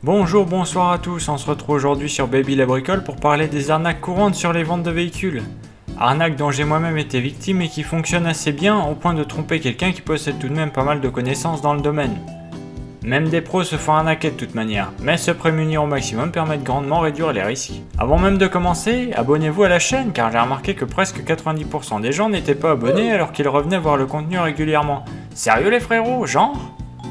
Bonjour, bonsoir à tous, on se retrouve aujourd'hui sur Baby la Bricole pour parler des arnaques courantes sur les ventes de véhicules. Arnaques dont j'ai moi-même été victime et qui fonctionnent assez bien au point de tromper quelqu'un qui possède tout de même pas mal de connaissances dans le domaine. Même des pros se font arnaquer de toute manière, mais se prémunir au maximum permet de grandement réduire les risques. Avant même de commencer, abonnez-vous à la chaîne car j'ai remarqué que presque 90% des gens n'étaient pas abonnés alors qu'ils revenaient voir le contenu régulièrement. Sérieux les frérots, genre ?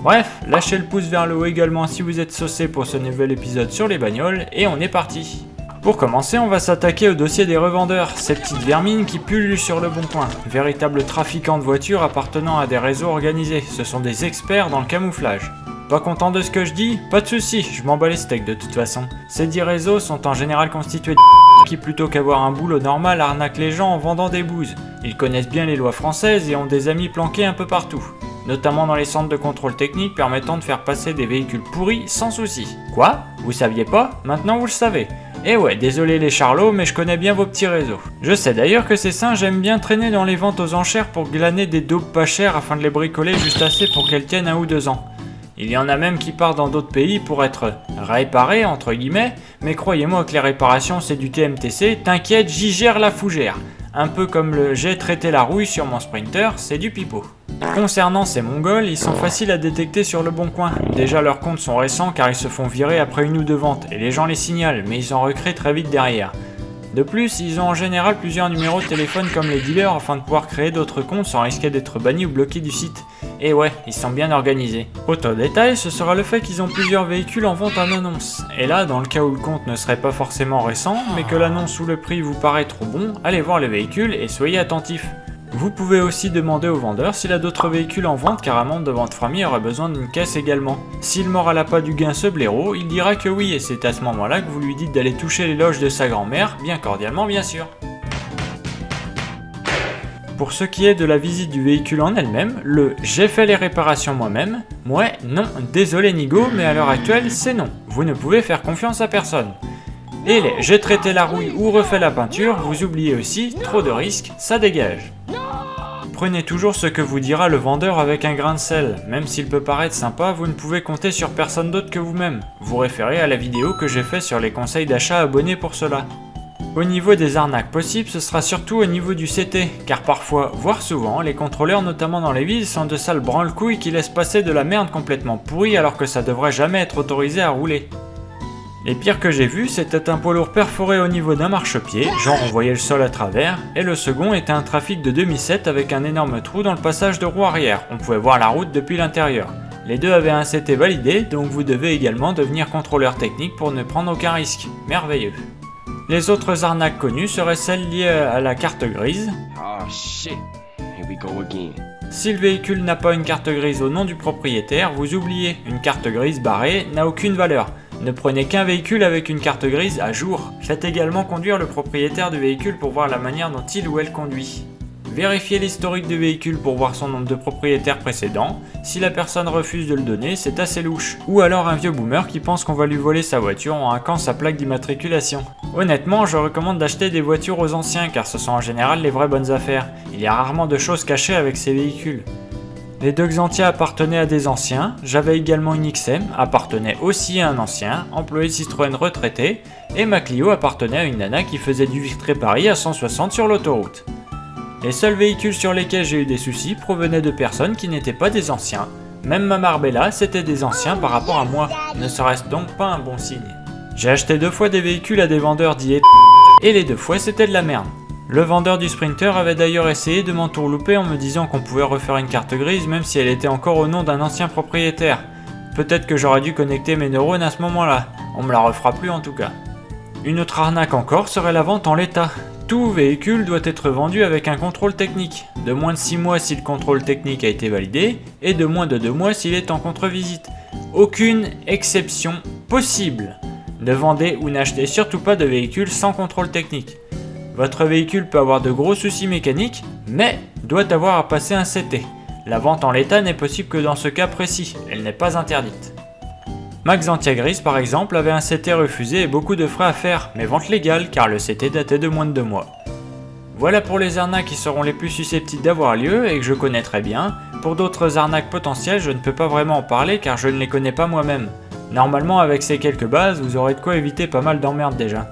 Bref, lâchez le pouce vers le haut également si vous êtes saucé pour ce nouvel épisode sur les bagnoles, et on est parti. Pour commencer, on va s'attaquer au dossier des revendeurs, ces petites vermines qui pullulent sur le bon coin. Véritables trafiquants de voitures appartenant à des réseaux organisés, ce sont des experts dans le camouflage. Pas content de ce que je dis? Pas de soucis, je m'en bats les steaks de toute façon. Ces 10 réseaux sont en général constitués de qui plutôt qu'avoir un boulot normal arnaquent les gens en vendant des bouses. Ils connaissent bien les lois françaises et ont des amis planqués un peu partout. Notamment dans les centres de contrôle technique permettant de faire passer des véhicules pourris sans souci. Quoi? Vous saviez pas? Maintenant vous le savez. Eh ouais, désolé les charlots, mais je connais bien vos petits réseaux. Je sais d'ailleurs que ces singes aiment bien traîner dans les ventes aux enchères pour glaner des daubes pas chères afin de les bricoler juste assez pour qu'elles tiennent 1 ou 2 ans. Il y en a même qui partent dans d'autres pays pour être réparés entre guillemets, mais croyez-moi que les réparations c'est du TMTC, t'inquiète, j'y gère la fougère. Un peu comme le j'ai traité la rouille sur mon Sprinter, c'est du pipeau. Concernant ces mongols, ils sont faciles à détecter sur le bon coin. Déjà leurs comptes sont récents car ils se font virer après 1 ou 2 ventes et les gens les signalent, mais ils en recréent très vite derrière. De plus, ils ont en général plusieurs numéros de téléphone comme les dealers afin de pouvoir créer d'autres comptes sans risquer d'être bannis ou bloqués du site. Et ouais, ils sont bien organisés. Autre détail, ce sera le fait qu'ils ont plusieurs véhicules en vente en annonce. Et là, dans le cas où le compte ne serait pas forcément récent, mais que l'annonce ou le prix vous paraît trop bon, allez voir les véhicules et soyez attentifs. Vous pouvez aussi demander au vendeur s'il a d'autres véhicules en vente car un membre de votre famille aurait besoin d'une caisse également. S'il mord à l'appât du gain ce blaireau, il dira que oui et c'est à ce moment-là que vous lui dites d'aller toucher l'éloge de sa grand-mère, bien cordialement bien sûr. Pour ce qui est de la visite du véhicule en elle-même, le « j'ai fait les réparations moi-même », ouais, non, désolé Nigo, mais à l'heure actuelle c'est non, vous ne pouvez faire confiance à personne. Et les « j'ai traité la rouille ou refait la peinture », vous oubliez aussi, trop de risques, ça dégage. Prenez toujours ce que vous dira le vendeur avec un grain de sel, même s'il peut paraître sympa, vous ne pouvez compter sur personne d'autre que vous-même. Vous référez à la vidéo que j'ai fait sur les conseils d'achat abonnés pour cela. Au niveau des arnaques possibles, ce sera surtout au niveau du CT, car parfois, voire souvent, les contrôleurs notamment dans les villes sont de sales branle-couilles qui laissent passer de la merde complètement pourrie alors que ça devrait jamais être autorisé à rouler. Les pires que j'ai vus, c'était un poids lourd perforé au niveau d'un marchepied, genre on voyait le sol à travers, et le second était un trafic de 2007 avec un énorme trou dans le passage de roue arrière, on pouvait voir la route depuis l'intérieur. Les deux avaient un CT validé, donc vous devez également devenir contrôleur technique pour ne prendre aucun risque. Merveilleux. Les autres arnaques connues seraient celles liées à la carte grise. Oh shit, here we go again. Si le véhicule n'a pas une carte grise au nom du propriétaire, vous oubliez, une carte grise barrée n'a aucune valeur. Ne prenez qu'un véhicule avec une carte grise à jour. Faites également conduire le propriétaire du véhicule pour voir la manière dont il ou elle conduit. Vérifiez l'historique du véhicule pour voir son nombre de propriétaires précédents. Si la personne refuse de le donner, c'est assez louche. Ou alors un vieux boomer qui pense qu'on va lui voler sa voiture en hackant sa plaque d'immatriculation. Honnêtement, je recommande d'acheter des voitures aux anciens car ce sont en général les vraies bonnes affaires. Il y a rarement de choses cachées avec ces véhicules. Les deux Xantia appartenaient à des anciens, j'avais également une XM, appartenait aussi à un ancien, employé Citroën retraité, et ma Clio appartenait à une nana qui faisait du Vitré-Paris à 160 sur l'autoroute. Les seuls véhicules sur lesquels j'ai eu des soucis provenaient de personnes qui n'étaient pas des anciens. Même ma Marbella, c'était des anciens par rapport à moi, ne serait-ce donc pas un bon signe. J'ai acheté 2 fois des véhicules à des vendeurs dits et les 2 fois c'était de la merde. Le vendeur du Sprinter avait d'ailleurs essayé de m'entourlouper en me disant qu'on pouvait refaire une carte grise même si elle était encore au nom d'un ancien propriétaire. Peut-être que j'aurais dû connecter mes neurones à ce moment-là, on me la refera plus en tout cas. Une autre arnaque encore serait la vente en l'état. Tout véhicule doit être vendu avec un contrôle technique, de moins de 6 mois si le contrôle technique a été validé, et de moins de 2 mois s'il est en contre-visite. Aucune exception possible. Ne vendez ou n'achetez surtout pas de véhicule sans contrôle technique. Votre véhicule peut avoir de gros soucis mécaniques, mais doit avoir à passer un CT. La vente en l'état n'est possible que dans ce cas précis, elle n'est pas interdite. Ma Xantia grise par exemple avait un CT refusé et beaucoup de frais à faire, mais vente légale car le CT datait de moins de 2 mois. Voilà pour les arnaques qui seront les plus susceptibles d'avoir lieu et que je connais très bien. Pour d'autres arnaques potentielles, je ne peux pas vraiment en parler car je ne les connais pas moi-même. Normalement avec ces quelques bases, vous aurez de quoi éviter pas mal d'emmerdes déjà.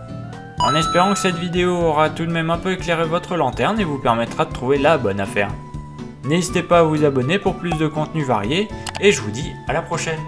En espérant que cette vidéo aura tout de même un peu éclairé votre lanterne et vous permettra de trouver la bonne affaire. N'hésitez pas à vous abonner pour plus de contenu varié, et je vous dis à la prochaine.